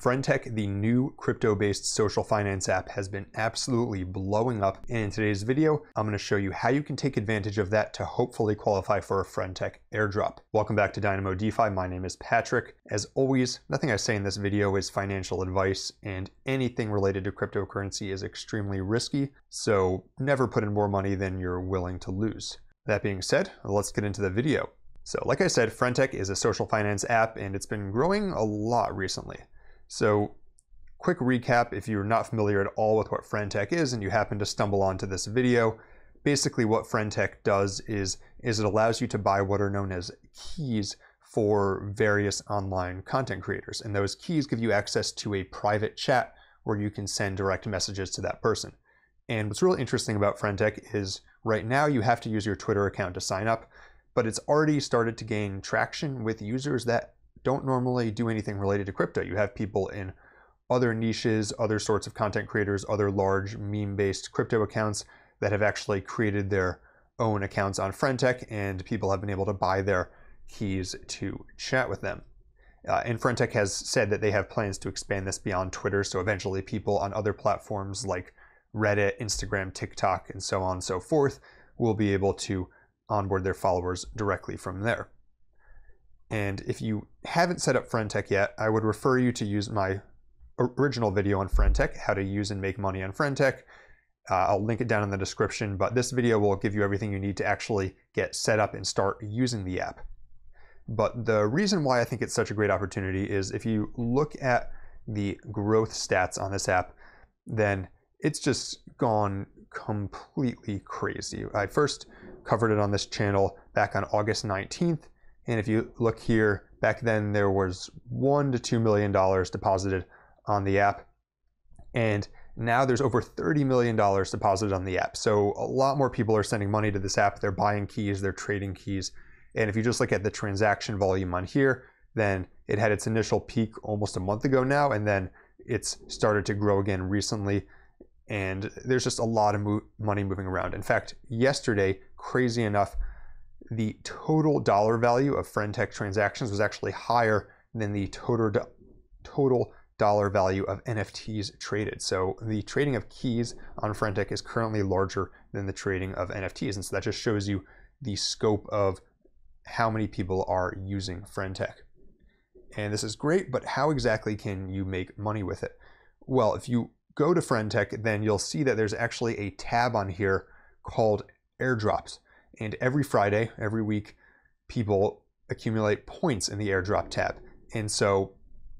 friend.tech, the new crypto-based social finance app, has been absolutely blowing up. And in today's video, I'm going to show you how you can take advantage of that to hopefully qualify for a friend.tech airdrop. Welcome back to Dynamo DeFi. My name is Patrick. As always, nothing I say in this video is financial advice, and anything related to cryptocurrency is extremely risky, so never put in more money than you're willing to lose. That being said, let's get into the video. So like I said, friend.tech is a social finance app, and it's been growing a lot recently. So quick recap, if you're not familiar at all with what friend.tech is and you happen to stumble onto this video, basically what friend.tech does is it allows you to buy what are known as keys for various online content creators. And those keys give you access to a private chat where you can send direct messages to that person. And what's really interesting about friend.tech is right now you have to use your Twitter account to sign up, but it's already started to gain traction with users that don't normally do anything related to crypto. You have people in other niches, other sorts of content creators, other large meme-based crypto accounts that have actually created their own accounts on friend.tech, and people have been able to buy their keys to chat with them. And friend.tech has said that they have plans to expand this beyond Twitter, so eventually people on other platforms like Reddit, Instagram, TikTok, and so on and so forth will be able to onboard their followers directly from there. And if you haven't set up friend.tech yet, I would refer you to use my original video on friend.tech, how to use and make money on friend.tech. I'll link it down in the description, but this video will give you everything you need to actually get set up and start using the app. But the reason why I think it's such a great opportunity is if you look at the growth stats on this app, then it's just gone completely crazy. I first covered it on this channel back on August 19th. And if you look here, back then there was $1 to $2 million deposited on the app. And now there's over $30 million deposited on the app. So a lot more people are sending money to this app. They're buying keys, they're trading keys. And if you just look at the transaction volume on here, then it had its initial peak almost a month ago now, and then it's started to grow again recently. And there's just a lot of money moving around. In fact, yesterday, crazy enough, the total dollar value of friend.tech transactions was actually higher than the total dollar value of NFTs traded. So the trading of keys on friend.tech is currently larger than the trading of NFTs. And so that just shows you the scope of how many people are using friend.tech. And this is great, but how exactly can you make money with it? Well, if you go to friend.tech, then you'll see that there's actually a tab on here called Airdrops. And every Friday, every week, people accumulate points in the airdrop tab. And so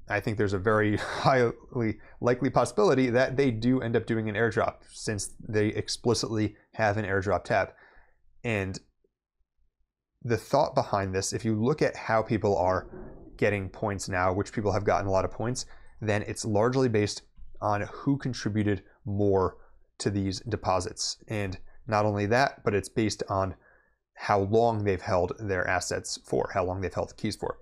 I think there's a very highly likely possibility that they do end up doing an airdrop, since they explicitly have an airdrop tab. And the thought behind this, if you look at how people are getting points now, which people have gotten a lot of points, then it's largely based on who contributed more to these deposits. And not only that, but it's based on how long they've held their assets for, how long they've held the keys for.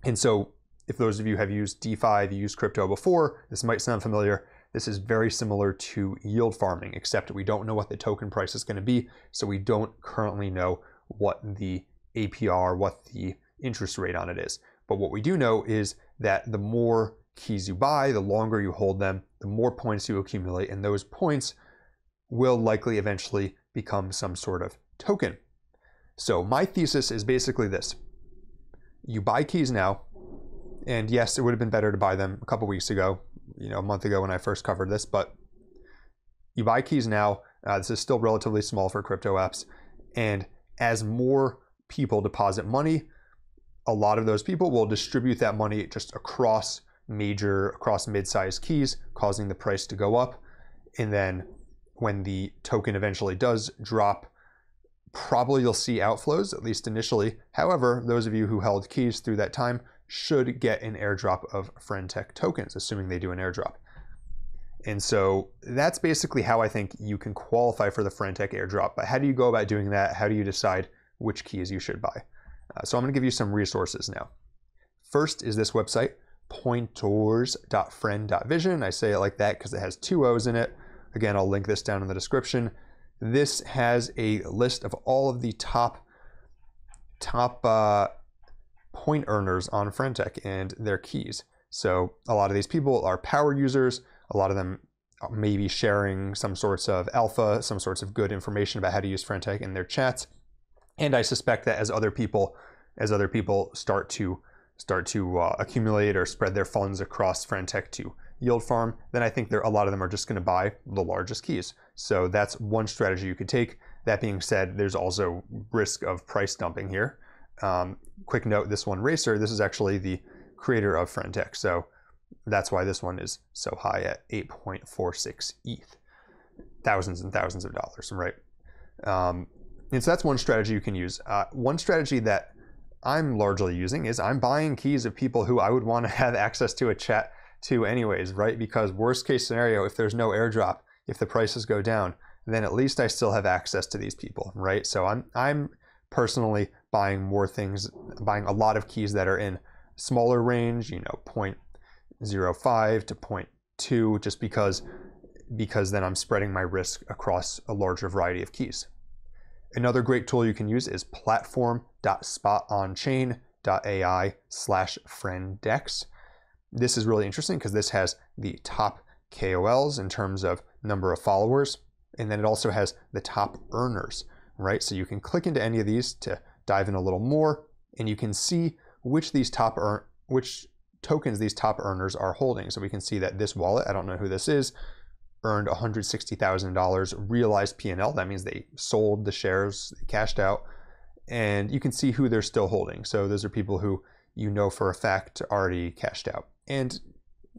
And so if those of you have used DeFi, have used crypto before, this might sound familiar. This is very similar to yield farming, except we don't know what the token price is going to be. So we don't currently know what the APR, what the interest rate on it is. But what we do know is that the more keys you buy, the longer you hold them, the more points you accumulate, and those points will likely eventually become some sort of token. So my thesis is basically this. You buy keys now, and yes, it would have been better to buy them a couple weeks ago, a month ago when I first covered this, but you buy keys now. This is still relatively small for crypto apps. And as more people deposit money, a lot of those people will distribute that money just across mid-sized keys, causing the price to go up. And then when the token eventually does drop, probably you'll see outflows, at least initially. However, those of you who held keys through that time should get an airdrop of friend.tech tokens, assuming they do an airdrop. And so that's basically how I think you can qualify for the friend.tech airdrop. But how do you go about doing that? How do you decide which keys you should buy? So I'm going to give you some resources now. First is this website, pointers.friend.vision. I say it like that because it has 2 O's in it. Again, I'll link this down in the description. This has a list of all of the top point earners on friend.tech and their keys. So a lot of these people are power users. A lot of them may be sharing some sorts of alpha, some sorts of good information about how to use friend.tech in their chats. And I suspect that as other people start to accumulate or spread their funds across friend.tech to yield farm, then I think a lot of them are just going to buy the largest keys. So that's one strategy you could take. That being said, there's also risk of price dumping here. Quick note, this one Racer, this is actually the creator of friend.tech. So that's why this one is so high at 8.46 ETH. Thousands and thousands of dollars, right? And so that's one strategy you can use. One strategy that I'm largely using is I'm buying keys of people who I would want to have access to a chat to anyways, right? Because worst case scenario, if there's no airdrop, if the prices go down, then at least I still have access to these people, right? So I'm personally buying more things, buying a lot of keys that are in smaller range, 0.05 to 0.2, just because then I'm spreading my risk across a larger variety of keys. Another great tool you can use is platform.spotonchain.ai/frienddex. This is really interesting because this has the top KOLs in terms of number of followers, and then it also has the top earners, right? So you can click into any of these to dive in a little more, and you can see which tokens these top earners are holding. So we can see that this wallet, I don't know who this is, earned $160,000 realized P&L. That means they sold the shares, they cashed out, and you can see who they're still holding. So those are people who for a fact already cashed out. And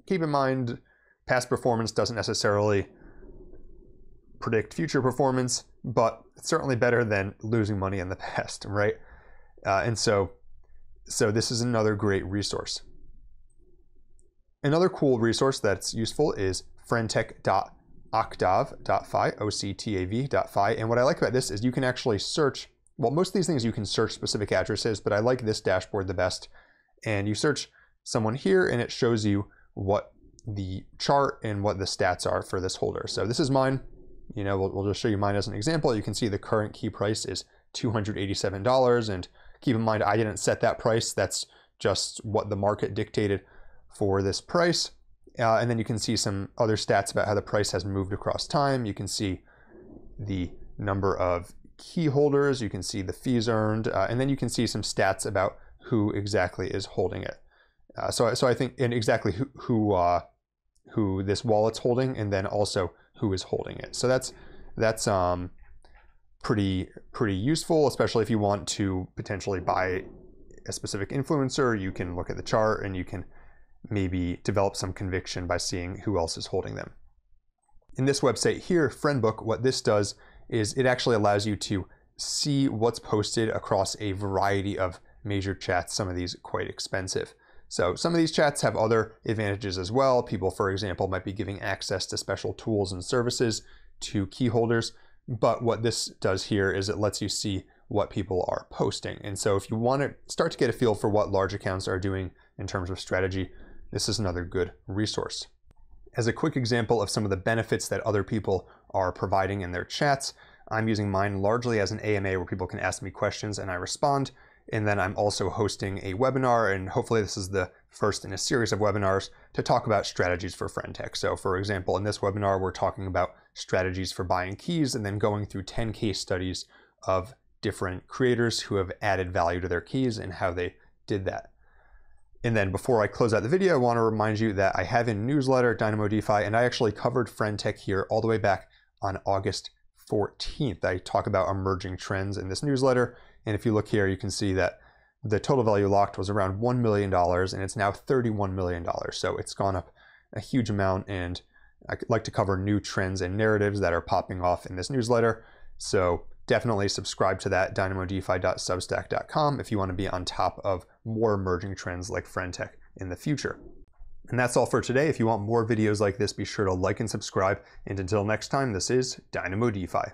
keep in mind, past performance doesn't necessarily predict future performance, but it's certainly better than losing money in the past, right? And so this is another great resource. Another cool resource that's useful is friendtech.octav.fi, OCTAV.fi. And what I like about this is you can actually search, well, most of these things you can search specific addresses, but I like this dashboard the best. And you search someone here and it shows you what the chart and what the stats are for this holder. So this is mine. We'll just show you mine as an example. You can see the current key price is $287. And keep in mind, I didn't set that price. That's just what the market dictated for this price. And then you can see some other stats about how the price has moved across time. You can see the number of key holders. You can see the fees earned. And then you can see some stats about who exactly is holding it. So I think, and exactly who this wallet's holding, and then also who is holding it. So that's pretty useful, especially if you want to potentially buy a specific influencer. You can look at the chart and you can maybe develop some conviction by seeing who else is holding them. In this website here, Friendbook, what this does is it actually allows you to see what's posted across a variety of major chats, some of these quite expensive. So some of these chats have other advantages as well. People, for example, might be giving access to special tools and services to key holders. But what this does here is it lets you see what people are posting. And so if you want to start to get a feel for what large accounts are doing in terms of strategy, this is another good resource. As a quick example of some of the benefits that other people are providing in their chats, I'm using mine largely as an AMA where people can ask me questions and I respond. And then I'm also hosting a webinar, and hopefully this is the first in a series of webinars to talk about strategies for friend.tech. So for example, in this webinar, we're talking about strategies for buying keys and then going through 10 case studies of different creators who have added value to their keys and how they did that. And then before I close out the video, I want to remind you that I have a newsletter, Dynamo DeFi, and I actually covered friend.tech here all the way back on August 14th. I talk about emerging trends in this newsletter. And if you look here, you can see that the total value locked was around $1 million and it's now $31 million. So it's gone up a huge amount, and I like to cover new trends and narratives that are popping off in this newsletter. So definitely subscribe to that, dynamodefi.substack.com, if you want to be on top of more emerging trends like friend.tech in the future. And that's all for today. If you want more videos like this, be sure to like and subscribe. And until next time, this is Dynamo DeFi.